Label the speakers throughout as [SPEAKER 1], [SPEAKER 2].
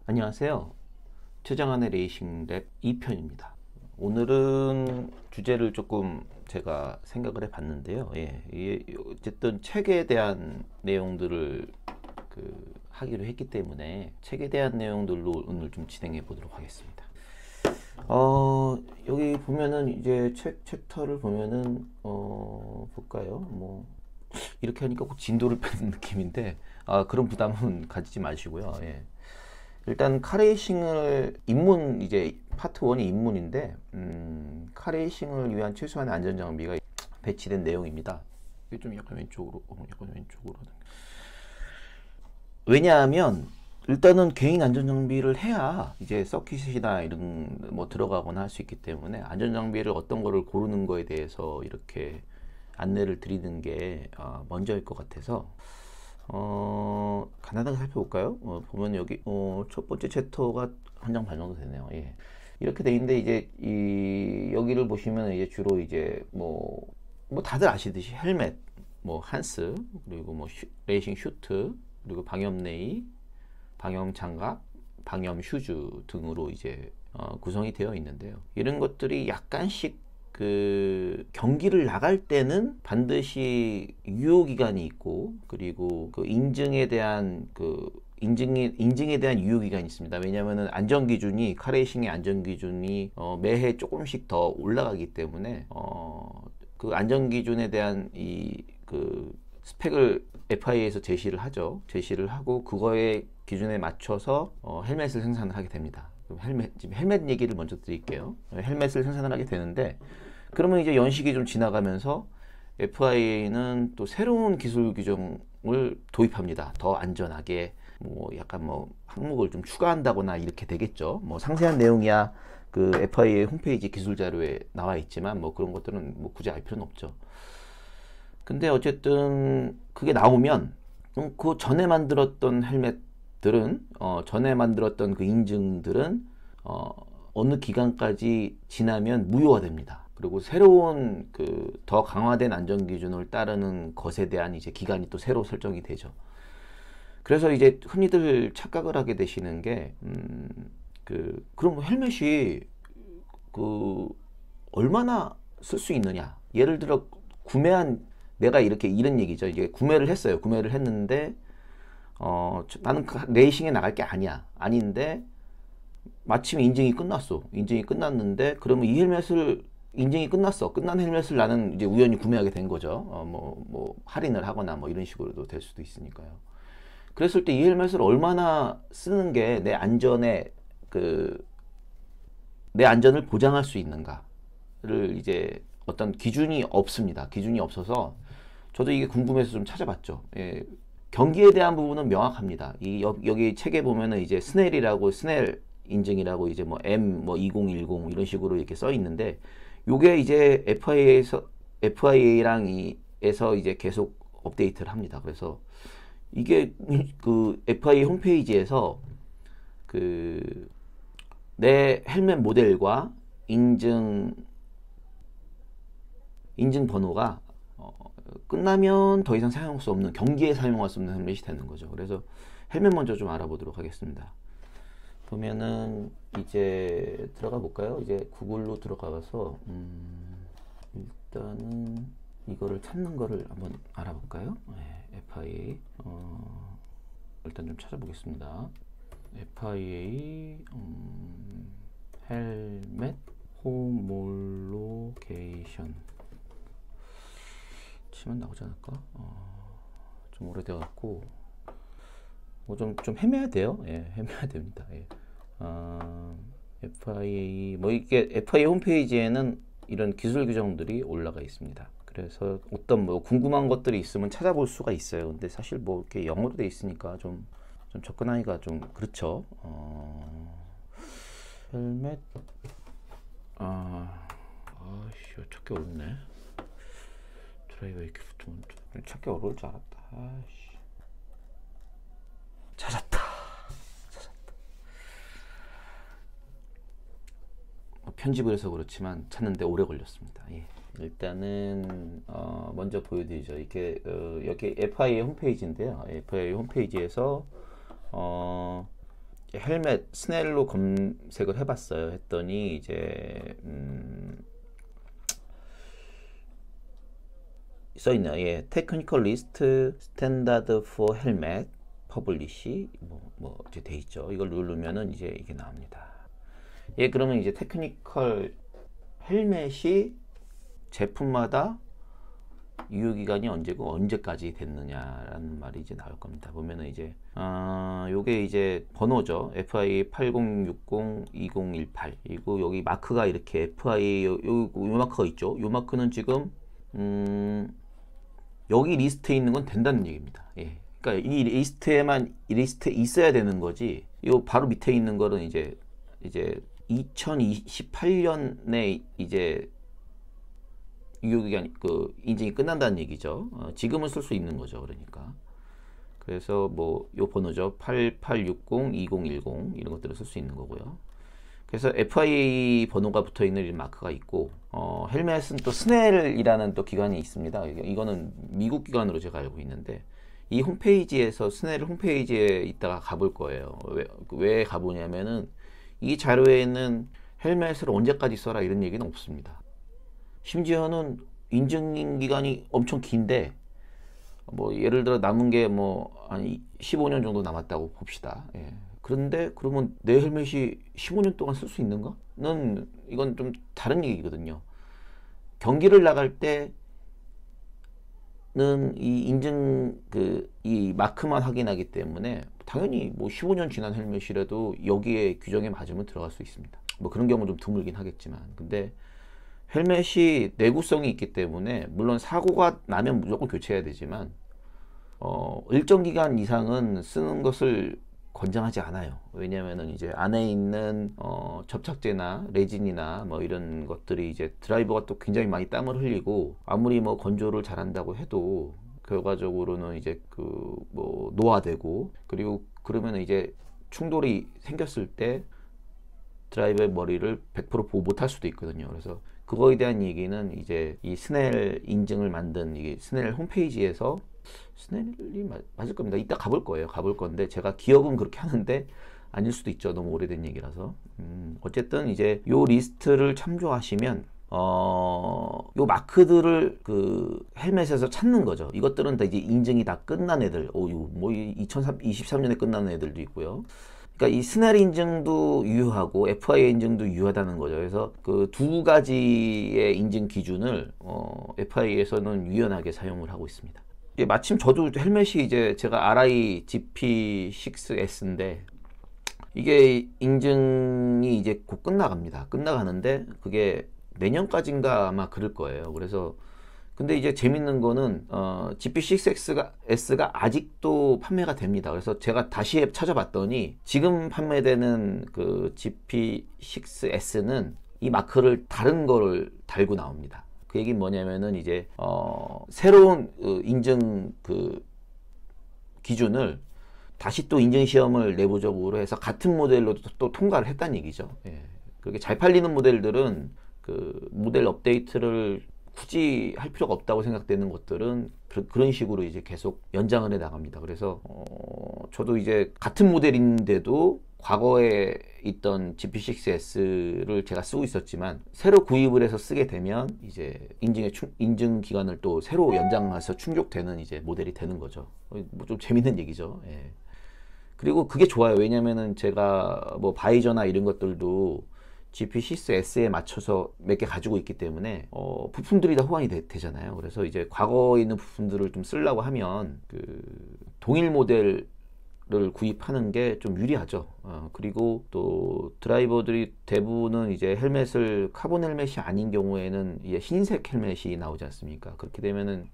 [SPEAKER 1] 안녕하세요. 최정한의 레이싱 랩 2편입니다. 오늘은 주제를 조금 제가 생각을 해 봤는데요. 이게 어쨌든 책에 대한 내용들을 하기로 했기 때문에 책에 대한 내용들로 오늘 좀 진행해 보도록 하겠습니다. 여기 보면은 이제 챕터를 보면은 볼까요? 뭐 이렇게 하니까 꼭 진도를 빼는 느낌인데 그런 부담은 가지지 마시고요. 일단 카레이싱을 입문, 이제 파트 1이 입문인데 카레이싱을 위한 최소한의 안전 장비가 배치된 내용입니다. 이게 좀 약간 왼쪽으로 왜냐하면 일단은 개인 안전 장비를 해야 이제 서킷이나 이런 뭐 들어가거나 할 수 있기 때문에 안전 장비를 어떤 거를 고르는 거에 대해서 이렇게 안내를 드리는 게 먼저일 것 같아서 간단하게 살펴볼까요? 보면 여기 첫 번째 챕터가 한 장 반 정도 되네요. 이렇게 돼 있는데 이제 여기를 보시면 이제 주로 이제 뭐 다들 아시듯이 헬멧, 뭐 한스, 그리고 뭐 레이싱 슈트, 그리고 방염 레이, 방염 장갑, 방염 슈즈 등으로 이제 구성이 되어 있는데요. 이런 것들이 약간씩 경기를 나갈 때는 반드시 유효기간이 있고, 그리고 인증에 대한 인증에 대한 유효기간이 있습니다. 왜냐하면 안전기준이, 카레이싱의 안전기준이 매해 조금씩 더 올라가기 때문에 안전기준에 대한 스펙을 FIA에서 제시를 하죠. 제시를 하고 그거의 기준에 맞춰서 헬멧을 생산을 하게 됩니다. 지금 헬멧 얘기를 먼저 드릴게요. 헬멧을 생산을 하게 되는데, 그러면 이제 연식이 좀 지나가면서 FIA는 또 새로운 기술 규정을 도입합니다. 더 안전하게 뭐 약간 뭐 항목을 좀 추가한다거나 이렇게 되겠죠. 뭐 상세한 내용이야 FIA 홈페이지 기술 자료에 나와 있지만 뭐 그런 것들은 뭐 굳이 알 필요는 없죠. 근데 어쨌든 그게 나오면 그 전에 만들었던 헬멧들은 전에 만들었던 그 인증들은 어느 기간까지 지나면 무효화됩니다. 그리고 새로운 더 강화된 안전 기준을 따르는 것에 대한 이제 기간이 또 새로 설정이 되죠. 그래서 이제 흔히들 착각을 하게 되시는 게 그럼 헬멧이 얼마나 쓸 수 있느냐? 예를 들어 내가 이런 얘기죠. 이제 구매를 했어요. 구매를 했는데 나는 레이싱에 나갈 게 아닌데 마침 인증이 끝났어. 인증이 끝났는데 그러면 이 헬멧을 인증이 끝난 헬멧을 나는 이제 우연히 구매하게 된 거죠. 뭐 할인을 하거나 뭐 이런 식으로도 될 수도 있으니까요. 그랬을 때 이 헬멧을 얼마나 쓰는 게 내 안전을 보장할 수 있는가를 이제 어떤 기준이 없습니다. 기준이 없어서 저도 이게 궁금해서 좀 찾아봤죠. 경기에 대한 부분은 명확합니다. 여기 책에 보면은 이제 스넬 인증이라고 이제 뭐 M 뭐 2010 이런 식으로 이렇게 써 있는데, 요게 이제 FIA랑 에서 이제 계속 업데이트를 합니다. 그래서 이게 FIA 홈페이지에서 내 헬멧 모델과 인증 번호가 끝나면 더 이상 사용할 수 없는, 경기에 사용할 수 없는 헬멧이 되는 거죠. 그래서 헬멧 먼저 좀 알아보도록 하겠습니다. 보면은 이제 들어가 볼까요? 이제 구글로 들어가서 일단은 이거를 찾는 거를 한번 알아볼까요? FIA 일단 좀 찾아보겠습니다. FIA 헬멧 홈올로게이션 치면 나오지 않을까? 좀 오래돼갖고 좀 헤매야 돼요. 헤매야 됩니다. FIA 이게 FIA 홈페이지에는 이런 기술 규정들이 올라가 있습니다. 그래서 어떤 뭐 궁금한 것들이 있으면 찾아볼 수가 있어요. 근데 사실 뭐 이렇게 영어로 돼 있으니까 좀 접근하기가 좀 그렇죠. 헬멧 찾기 어렵네. 드라이버 이렇게 붙으면 찾기 어려울 줄 알았다. 찾았다. 편집을 해서 그렇지만 찾는데 오래 걸렸습니다. 일단은 먼저 보여드리죠. 이게 여기 FIA 홈페이지인데요. FIA 홈페이지에서 헬멧 스넬로 검색을 해봤어요. 했더니 이제 써있네요. 예, 테크니컬 리스트 스탠다드 포 헬멧 퍼블리시 뭐 이제 돼 있죠. 이걸 누르면은 이제 이게 나옵니다. 예, 그러면 이제 테크니컬 헬멧이 제품마다 유효기간이 언제고 언제까지 됐느냐라는 말이 이제 나올 겁니다. 보면은 이제 요게 이제 번호죠. FI 8060-2018. 그리고 여기 마크가 이렇게 FI 요 마크가 있죠. 요 마크는 지금 여기 리스트에 있는 건 된다는 얘기입니다. 예. 그러니까 이 리스트에 있어야 되는 거지. 요 바로 밑에 있는 거는 이제 2028년에 이제 유효기간 인증이 끝난다는 얘기죠. 지금은 쓸 수 있는 거죠. 그러니까 그래서 뭐 요 번호죠. 8860-2010 이런 것들을 쓸 수 있는 거고요. 그래서 FIA 번호가 붙어 있는 이 마크가 있고 헬멧은 또 스넬이라는 또 기관이 있습니다. 이거는 미국 기관으로 제가 알고 있는데 이 홈페이지에서 스넬 홈페이지에 있다가 가볼 거예요. 왜 가보냐면은 이 자료에는 헬멧을 언제까지 써라 이런 얘기는 없습니다. 심지어는 인증 기간이 엄청 긴데 뭐 예를 들어 남은 게 뭐 한 15년 정도 남았다고 봅시다. 예. 그런데 그러면 내 헬멧이 15년 동안 쓸 수 있는가?는 이건 좀 다른 얘기거든요. 경기를 나갈 때는 이 인증 이 마크만 확인하기 때문에 당연히 뭐 15년 지난 헬멧이라도 여기에 규정에 맞으면 들어갈 수 있습니다. 뭐 그런 경우 좀 드물긴 하겠지만 근데 헬멧이 내구성이 있기 때문에 물론 사고가 나면 무조건 교체해야 되지만 일정 기간 이상은 쓰는 것을 권장하지 않아요. 왜냐면은 이제 안에 있는 접착제나 레진이나 뭐 이런 것들이 이제 드라이버가 또 굉장히 많이 땀을 흘리고 아무리 뭐 건조를 잘한다고 해도 결과적으로는 이제 뭐 노화되고 그리고 그러면 이제 충돌이 생겼을 때 드라이버의 머리를 100% 보호 못할 수도 있거든요. 그래서 그거에 대한 얘기는 이제 이 스넬 인증을 만든 이게 스넬 홈페이지에서 스넬이 맞을 겁니다. 이따 가볼 거예요. 가볼 건데 제가 기억은 그렇게 하는데 아닐 수도 있죠. 너무 오래된 얘기라서. 어쨌든 이제 요 리스트를 참조하시면 요 마크들을 헬멧에서 찾는 거죠. 이것들은 다 이제 인증이 다 끝난 애들. 뭐 2023년에 끝난 애들도 있고요. 그러니까 이 스넬 인증도 유효하고 FIA 인증도 유효하다는 거죠. 그래서 그 두 가지의 인증 기준을 FIA에서는 유연하게 사용을 하고 있습니다. 마침 저도 헬멧이 이제 제가 RI GP6S인데 이게 인증이 이제 곧 끝나갑니다. 끝나가는데 그게 내년까지인가 아마 그럴 거예요. 그래서 근데 이제 재밌는 거는 GP6S가 아직도 판매가 됩니다. 그래서 제가 다시 찾아봤더니 지금 판매되는 그 GP6S는 이 마크를 다른 거를 달고 나옵니다. 그 얘기는 뭐냐면은 이제 새로운 인증 기준을 다시 또 인증 시험을 내부적으로 해서 같은 모델로 또 통과를 했다는 얘기죠. 예. 그렇게 잘 팔리는 모델들은 모델 업데이트를 굳이 할 필요가 없다고 생각되는 것들은 그런 식으로 이제 계속 연장을 해 나갑니다. 그래서 저도 이제 같은 모델인데도 과거에 있던 GP6S를 제가 쓰고 있었지만 새로 구입을 해서 쓰게 되면 이제 인증 기간을 또 새로 연장해서 충족되는 이제 모델이 되는 거죠. 뭐 좀 재밌는 얘기죠. 예. 그리고 그게 좋아요. 왜냐면은 제가 뭐 바이저나 이런 것들도 GP6S에 맞춰서 몇 개 가지고 있기 때문에 부품들이 다 호환이 되잖아요. 그래서 이제 과거에 있는 부품들을 좀 쓰려고 하면 동일 모델을 구입하는 게 좀 유리하죠. 그리고 또 드라이버들이 대부분은 이제 헬멧을 카본 헬멧이 아닌 경우에는 이제 흰색 헬멧이 나오지 않습니까? 그렇게 되면은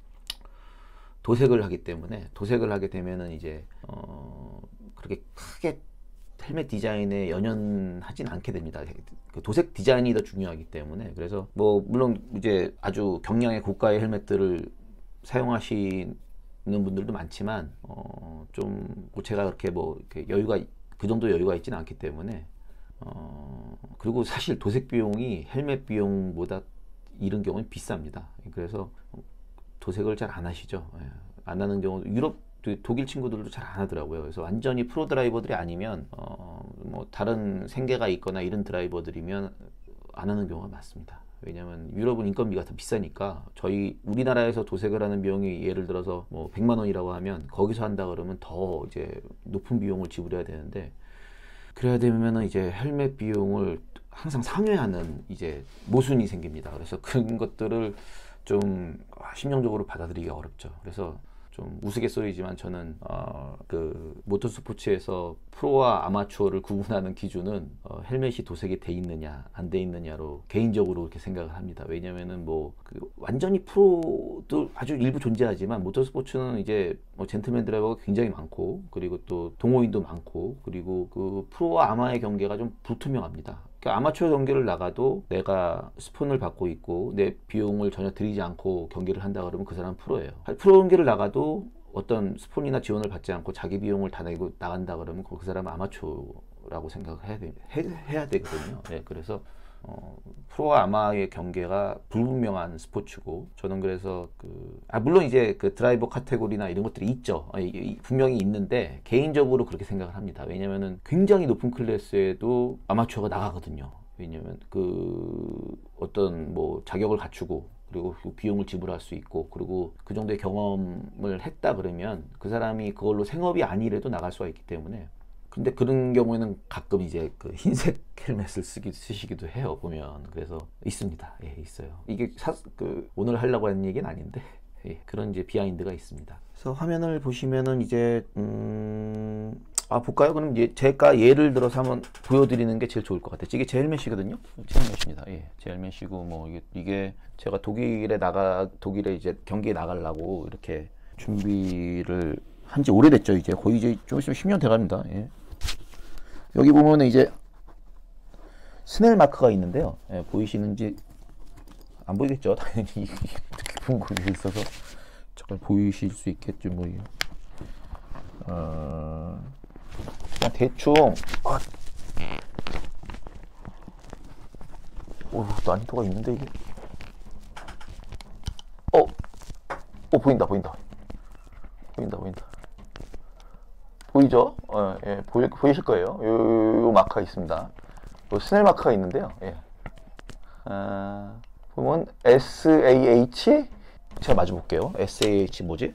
[SPEAKER 1] 도색을 하게 되면은 이제 그렇게 크게 헬멧 디자인에 연연하진 않게 됩니다. 그 도색 디자인이 더 중요하기 때문에. 그래서 뭐 물론 이제 아주 경량의 고가의 헬멧들을 사용하시는 분들도 많지만 좀 제가 그렇게 뭐 이렇게 여유가 그 정도 여유가 있지는 않기 때문에 그리고 사실 도색 비용이 헬멧 비용보다 이런 경우는 비쌉니다. 그래서 도색을 잘 안 하시죠. 안 하는 경우 유럽 독일 친구들도 잘 안 하더라고요. 그래서 완전히 프로 드라이버들이 아니면 뭐 다른 생계가 있거나 이런 드라이버들이면 안 하는 경우가 많습니다. 왜냐면 유럽은 인건비가 더 비싸니까 우리나라에서 도색을 하는 비용이 예를 들어서 뭐 100만 원이라고 하면 거기서 한다 그러면 더 이제 높은 비용을 지불해야 되는데, 그래야 되면은 이제 헬멧 비용을 항상 상회하는 이제 모순이 생깁니다. 그래서 그런 것들을 좀 심정적으로 받아들이기 어렵죠. 그래서 좀 우스갯소리지만 저는 그 모터스포츠에서 프로와 아마추어를 구분하는 기준은 헬멧이 도색이 돼 있느냐 안 돼 있느냐로 개인적으로 그렇게 생각을 합니다. 왜냐면은 그 완전히 프로도 아주 일부 존재하지만 모터스포츠는 이제 뭐 젠틀맨 드라이버가 굉장히 많고, 그리고 또 동호인도 많고, 그리고 그 프로와 아마의 경계가 좀 불투명합니다. 그러니까 아마추어 경기를 나가도 내가 스폰을 받고 있고 내 비용을 전혀 들이지 않고 경기를 한다 그러면 그 사람은 프로예요. 프로 경기를 나가도 어떤 스폰이나 지원을 받지 않고 자기 비용을 다 내고 나간다 그러면 그 사람은 아마추어라고 생각을 해야 되거든요. 네, 그래서 프로와 아마의 경계가 불분명한 스포츠고, 저는 그래서 물론 이제 그 드라이버 카테고리나 이런 것들이 있죠. 분명히 있는데 개인적으로 그렇게 생각을 합니다. 왜냐면은 굉장히 높은 클래스에도 아마추어가 나가거든요. 왜냐면 어떤 뭐 자격을 갖추고, 그리고 비용을 지불할 수 있고, 그리고 그 정도의 경험을 했다 그러면 그 사람이 그걸로 생업이 아니래도 나갈 수가 있기 때문에. 근데 그런 경우에는 가끔 이제 그 흰색 헬멧을 쓰시기도 해요, 보면. 그래서 있습니다. 예, 있어요. 이게 오늘 하려고 하는 얘기는 아닌데, 예, 그런 이제 비하인드가 있습니다. 그래서 화면을 보시면은 이제 볼까요? 그럼 제가 예를 들어서 한번 보여드리는 게 제일 좋을 것 같아요. 이게 제 헬멧이거든요. 제 헬멧입니다. 예, 제 헬멧이고, 뭐 이게 제가 독일에 이제 경기에 나가려고 이렇게 준비를 한 지 오래됐죠. 이제 거의 이제 좀 있으면 10년 돼갑니다. 예. 여기 보면은 이제 스넬 마크가 있는데요. 예, 보이시는지 안 보이겠죠? 당연히 깊은 곳에 있어서 잠깐 보이실 수 있겠죠. 뭐 그냥 대충 난이도가 있는데 이게 보인다. 보이죠? 예, 보이실 거예요. 요 마크가 있습니다. 요 스넬 마크가 있는데요. 예. 보면 SAH 제가 마주 볼게요. SAH 뭐지?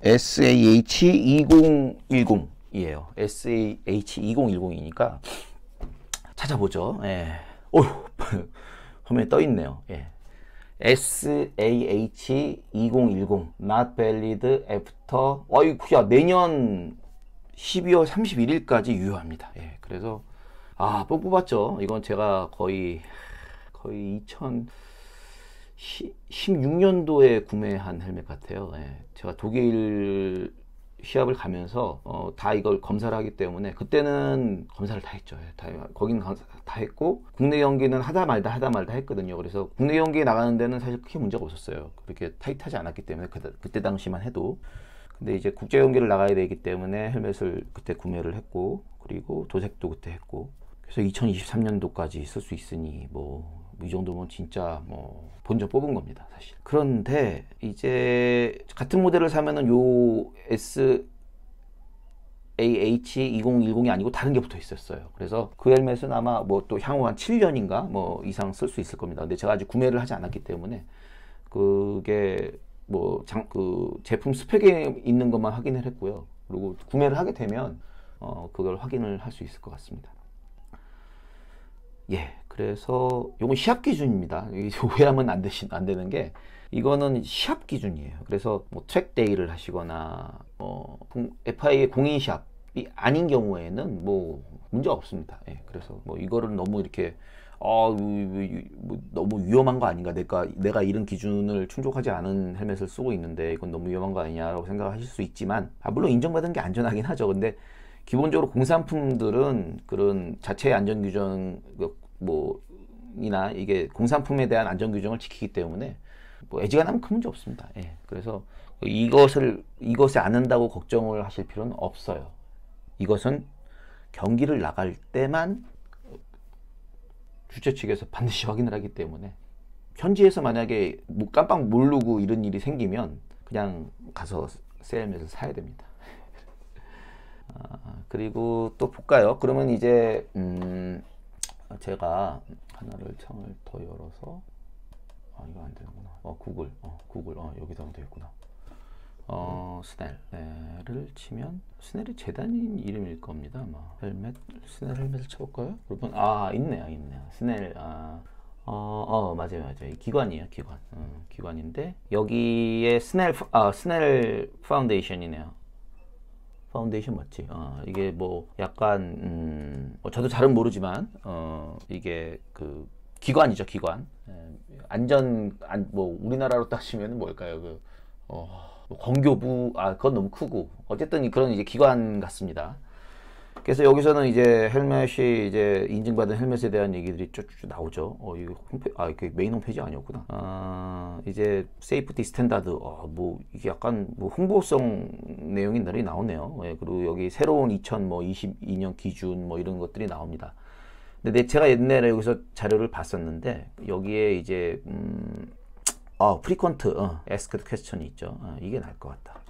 [SPEAKER 1] SAH 2010이에요. SAH 2010이니까 찾아보죠. 예. 화면에 떠 있네요. 예. SAH 2010 Not Valid After 내년 12월 31일까지 유효합니다. 예, 그래서 뽕 뽑았죠. 이건 제가 거의 2016년도에 구매한 헬멧 같아요. 예, 제가 독일 시합을 가면서 다 이걸 검사를 하기 때문에 그때는 검사를 다 했죠. 거기는 다 했고 국내 경기는 하다 말다 했거든요. 그래서 국내 경기에 나가는 데는 사실 크게 문제가 없었어요. 그렇게 타이트하지 않았기 때문에 그때 당시만 해도. 근데 이제 국제 경기를 나가야 되기 때문에 헬멧을 그때 구매를 했고, 그리고 도색도 그때 했고, 그래서 2023년도까지 쓸 수 있으니 이 정도면 진짜 본전 뽑은 겁니다, 사실. 그런데 이제 같은 모델을 사면은 요 SAH2010이 아니고 다른 게 붙어 있었어요. 그래서 그 헬멧은 아마 또 향후 한 7년인가 이상 쓸 수 있을 겁니다. 근데 제가 아직 구매를 하지 않았기 때문에 그게 제품 스펙에 있는 것만 확인을 했고요. 그리고 구매를 하게 되면 그걸 확인을 할 수 있을 것 같습니다. 예, 그래서 이건 시합 기준입니다. 오해하면 안 되는 게, 이거는 시합 기준이에요. 그래서 트랙 데이를 하시거나 FIA 공인 시합이 아닌 경우에는 문제가 없습니다. 예, 그래서 이거를 너무 이렇게 너무 위험한 거 아닌가, 내가 이런 기준을 충족하지 않은 헬멧을 쓰고 있는데 이건 너무 위험한 거 아니냐라고 생각하실 수 있지만, 물론 인정받은 게 안전하긴 하죠. 근데 기본적으로 공산품들은 그런 자체의 안전 규정 이나 이게 공산품에 대한 안전 규정을 지키기 때문에 애지간하면 큰 문제 없습니다. 예, 그래서 이것에 안 한다고 걱정을 하실 필요는 없어요. 이것은 경기를 나갈 때만 주최 측에서 반드시 확인을 하기 때문에, 현지에서 만약에 깜빡 모르고 이런 일이 생기면 그냥 가서 헬멧을 사야 됩니다. 그리고 또 볼까요? 그러면 이제 제가 하나를 창을 더 열어서 이거 안 되는구나. 구글 여기다 하면 되겠구나. 스넬을 치면 스넬이 재단인 이름일 겁니다. 아마 스넬 헬멧을 쳐볼까요? 그러면 있네요. 스넬 맞아요. 기관이에요. 기관인데 여기에 스넬 파운데이션이네요. 파운데이션 맞지? 이게 뭐 약간 저도 잘은 모르지만 이게 그 기관이죠. 기관. 뭐 우리나라로 따지면 뭘까요? 뭐 건교부 그건 너무 크고 어쨌든 그런 이제 기관 같습니다. 그래서 여기서는 이제 헬멧이 이제 인증받은 헬멧에 대한 얘기들이 쭉쭉 나오죠. 이거 이게 메인 홈페이지 아니었구나. 이제 세이프티 스탠다드, 뭐 이게 약간 뭐 홍보성 내용이 나오네요. 그리고 여기 새로운 2022년 기준 뭐 이런 것들이 나옵니다. 근데 제가 옛날에 여기서 자료를 봤었는데 여기에 이제 frequent asked question이 있죠. 이게 나을 것 같다.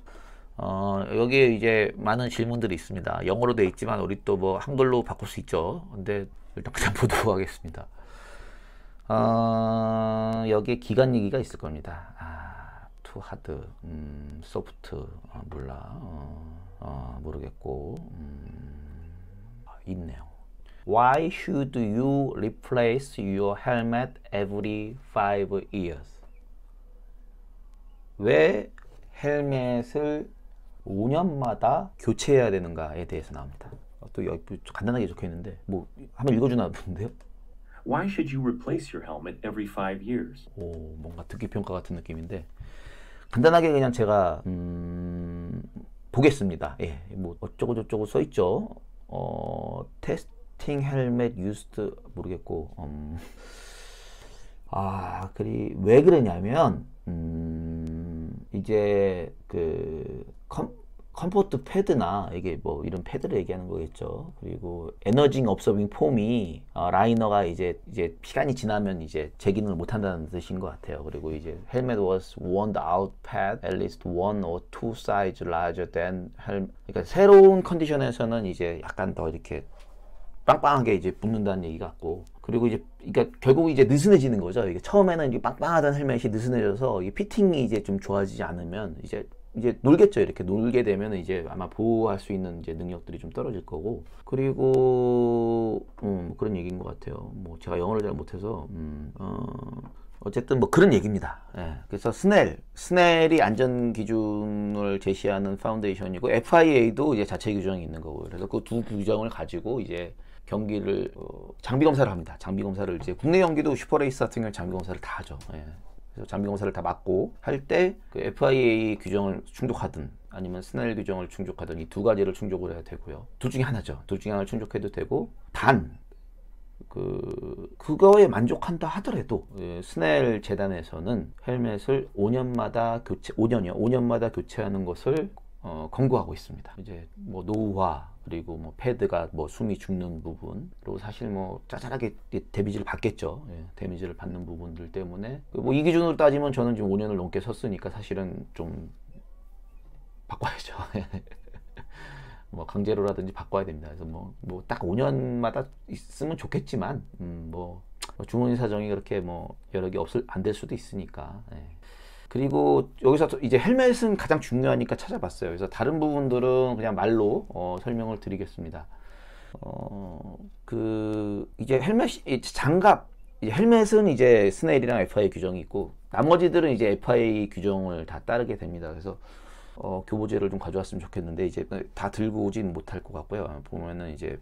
[SPEAKER 1] 여기에 이제 많은 질문들이 있습니다. 영어로 되어 있지만 우리 또 뭐 한글로 바꿀 수 있죠. 근데 일단 그냥 보도록 하겠습니다. 여기에 기간 얘기가 있을 겁니다. too hard, soft, 몰라. 모르겠고, 있네요. Why should you replace your helmet every 5 years? 왜 헬멧을 5년마다 교체해야 되는가에 대해서 나옵니다. 또 여기 간단하게 적혀 있는데 뭐 한번 읽어주나 본데요.
[SPEAKER 2] Why should you replace your helmet every 5 years?
[SPEAKER 1] 뭔가 듣기 평가 같은 느낌인데 간단하게 그냥 제가 보겠습니다. 뭐 어쩌고 저쩌고 써 있죠. 테스팅 헬멧 used 모르겠고 왜 그러냐면 이제 그 컴포트 패드나 이게 뭐 이런 패드를 얘기하는 거겠죠. 그리고 에너징 업서빙 폼이 라이너가 이제 시간이 지나면 이제 제 기능을 못 한다는 뜻인 것 같아요. 그리고 이제 helmet was worn out pad at least 1 or 2 size larger than helmet. 그러니까 새로운 컨디션에서는 이제 약간 더 이렇게 빵빵하게 이제 붙는다는 얘기 같고, 그리고 이제 그러니까 결국 이제 느슨해지는 거죠. 이게 처음에는 이게 빵빵하던 헬멧이 느슨해져서 이게 피팅이 이제 좀 좋아지지 않으면 이제 놀겠죠. 이렇게 놀게 되면 이제 아마 보호할 수 있는 이제 능력들이 좀 떨어질 거고, 그리고 그런 얘기인 것 같아요. 뭐 제가 영어를 잘 못해서 어쨌든 뭐 그런 얘기입니다. 그래서 스넬이 안전 기준을 제시하는 파운데이션이고 FIA도 이제 자체 규정이 있는 거고, 그래서 그 두 규정을 가지고 이제 경기를 장비 검사를 합니다. 장비 검사를 이제 국내 경기도 슈퍼레이스 같은 경우 장비 검사를 다 하죠. 그래서 장비 검사를 다 받고 할 때 그 FIA 규정을 충족하든 아니면 스넬 규정을 충족하든 이 두 가지를 충족을 해야 되고요. 둘 중에 하나죠. 둘 중에 하나를 충족해도 되고, 단 그거에 만족한다 하더라도 스넬 재단에서는 헬멧을 5년마다 교체하는 것을 권고하고 있습니다. 이제 뭐 노후화, 그리고 뭐 패드가 뭐 숨이 죽는 부분, 그리고 사실 뭐 짜잘하게 데미지를 받겠죠. 데미지를 받는 부분들 때문에 뭐 이 기준으로 따지면 저는 지금 5년을 넘게 썼으니까 사실은 좀 바꿔야죠. 뭐 강제로라든지 바꿔야 됩니다. 그래서 뭐 딱 5년마다 있으면 좋겠지만 뭐 주머니 사정이 그렇게 뭐 여러 개 안 될 수도 있으니까. 그리고 여기서 이제 헬멧은 가장 중요하니까 찾아봤어요. 그래서 다른 부분들은 그냥 말로 설명을 드리겠습니다. 이제 장갑, 헬멧은 이제 스넬이랑 FIA 규정이 있고, 나머지들은 이제 FIA 규정을 다 따르게 됩니다. 그래서 교보제를 좀 가져왔으면 좋겠는데 이제 다 들고 오진 못할 것 같고요. 보면은 이제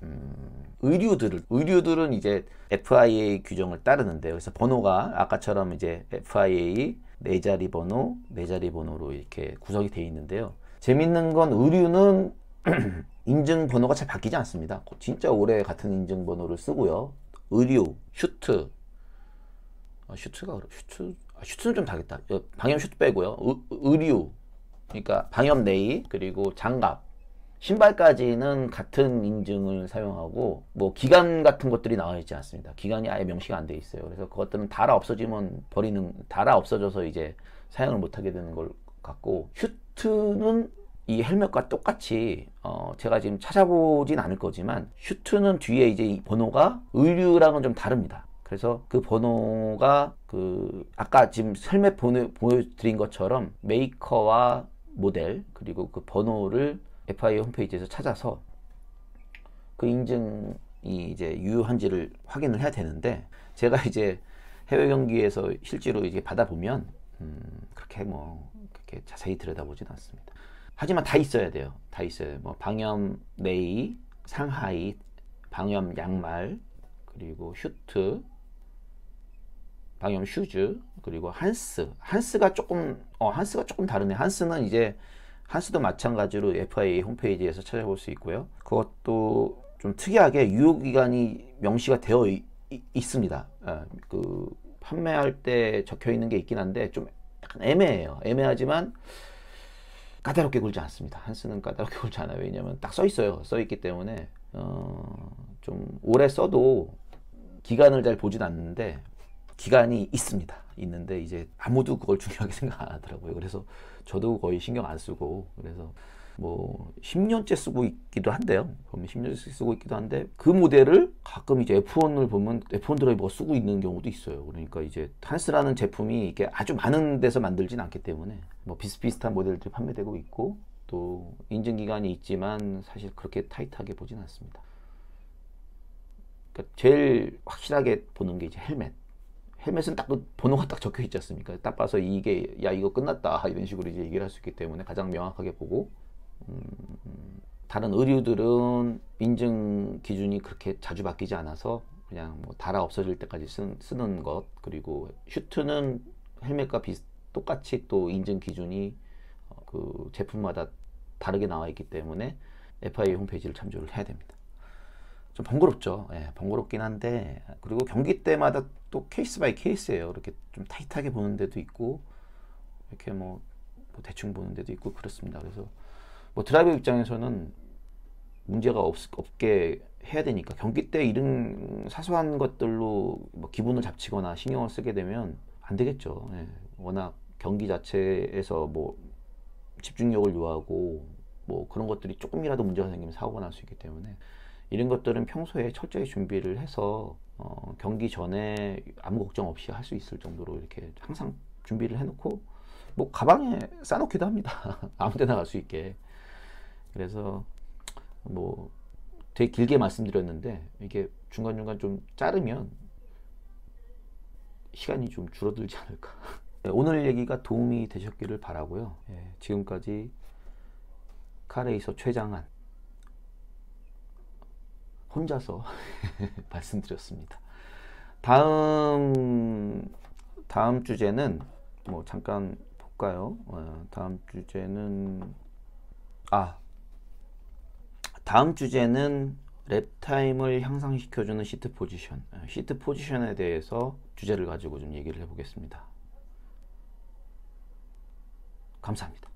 [SPEAKER 1] 의류들은 이제 FIA 규정을 따르는데, 그래서 번호가 아까처럼 이제 FIA 4자리 번호로 이렇게 구성이 되어 있는데요. 재밌는 건 의류는 인증 번호가 잘 바뀌지 않습니다. 진짜 오래 같은 인증 번호를 쓰고요. 의류, 슈트는 좀 다르겠다. 방염 슈트 빼고요. 의류, 그러니까 방염 네일, 그리고 장갑, 신발까지는 같은 인증을 사용하고, 뭐 기간 같은 것들이 나와 있지 않습니다. 기간이 아예 명시가 안 돼 있어요. 그래서 그것들은 달아 없어져서 이제 사용을 못 하게 되는 같고, 슈트는 이 헬멧과 똑같이 제가 지금 찾아보진 않을 거지만 슈트는 뒤에 이제 이 번호가 의류랑은 좀 다릅니다. 그래서 그 번호가 그 아까 지금 헬멧 보여드린 것처럼 메이커와 모델 그리고 그 번호를 FIA 홈페이지에서 찾아서 그 인증이 이제 유효한지를 확인을 해야 되는데, 제가 이제 해외 경기에서 실제로 이제 받아보면 그렇게 뭐 그렇게 자세히 들여다보진 않습니다. 하지만 다 있어야 돼요. 다 있어요. 뭐 방염 내의, 상하이, 방염 양말, 그리고 슈트, 방염 슈즈, 그리고 한스가 조금 다르네. 한스도 마찬가지로 FIA 홈페이지에서 찾아볼 수 있고요. 그것도 좀 특이하게 유효기간이 명시가 되어 있습니다. 그 판매할 때 적혀 있는 게 있긴 한데 좀 약간 애매해요. 애매하지만 까다롭게 굴지 않습니다. 한스는 까다롭게 굴지 않아요. 왜냐면 딱 써 있어요. 써 있기 때문에 좀 오래 써도 기간을 잘 보진 않는데 기간이 있는데 이제 아무도 그걸 중요하게 생각 안 하더라고요. 그래서 저도 거의 신경 안 쓰고, 그래서 뭐 10년째 쓰고 있기도 한데요. 그러면 10년째 쓰고 있기도 한데 그 모델을 가끔 이제 F1을 보면 F1 드라이버가 쓰고 있는 경우도 있어요. 그러니까 이제 한스라는 제품이 이게 아주 많은 데서 만들진 않기 때문에 뭐 비슷비슷한 모델들이 판매되고 있고, 또 인증 기간이 있지만 사실 그렇게 타이트하게 보진 않습니다. 그러니까 제일 확실하게 보는 게 이제 헬멧은 딱 그 번호가 딱 적혀 있지 않습니까? 딱 봐서 이게 야 이거 끝났다 이런 식으로 이제 얘기를 할 수 있기 때문에 가장 명확하게 보고, 다른 의류들은 인증 기준이 그렇게 자주 바뀌지 않아서 그냥 뭐 달아 없어질 때까지 쓰는 것, 그리고 슈트는 헬멧과 똑같이 또 인증 기준이 그 제품마다 다르게 나와 있기 때문에 FIA 홈페이지를 참조를 해야 됩니다. 좀 번거롭죠. 예, 번거롭긴 한데, 그리고 경기 때마다 또 케이스 바이 케이스예요. 이렇게 좀 타이트하게 보는 데도 있고, 이렇게 뭐 대충 보는 데도 있고 그렇습니다. 그래서 뭐 드라이버 입장에서는 문제가 없게 해야 되니까, 경기 때 이런 사소한 것들로 뭐 기분을 잡치거나 신경을 쓰게 되면 안 되겠죠. 예, 워낙 경기 자체에서 뭐 집중력을 요하고 뭐 그런 것들이 조금이라도 문제가 생기면 사고가 날 수 있기 때문에 이런 것들은 평소에 철저히 준비를 해서 경기 전에 아무 걱정 없이 할 수 있을 정도로 이렇게 항상 준비를 해놓고 뭐 가방에 싸놓기도 합니다. 아무 데나 갈 수 있게. 그래서 뭐 되게 길게 말씀드렸는데 이게 중간중간 좀 자르면 시간이 좀 줄어들지 않을까. 네, 오늘 얘기가 도움이 되셨기를 바라고요. 예, 지금까지 카레이서 최장한 혼자서 말씀드렸습니다. 다음 주제는 뭐 잠깐 볼까요? 다음 주제는 랩타임을 향상시켜주는 시트 포지션에 대해서 주제를 가지고 좀 얘기를 해보겠습니다. 감사합니다.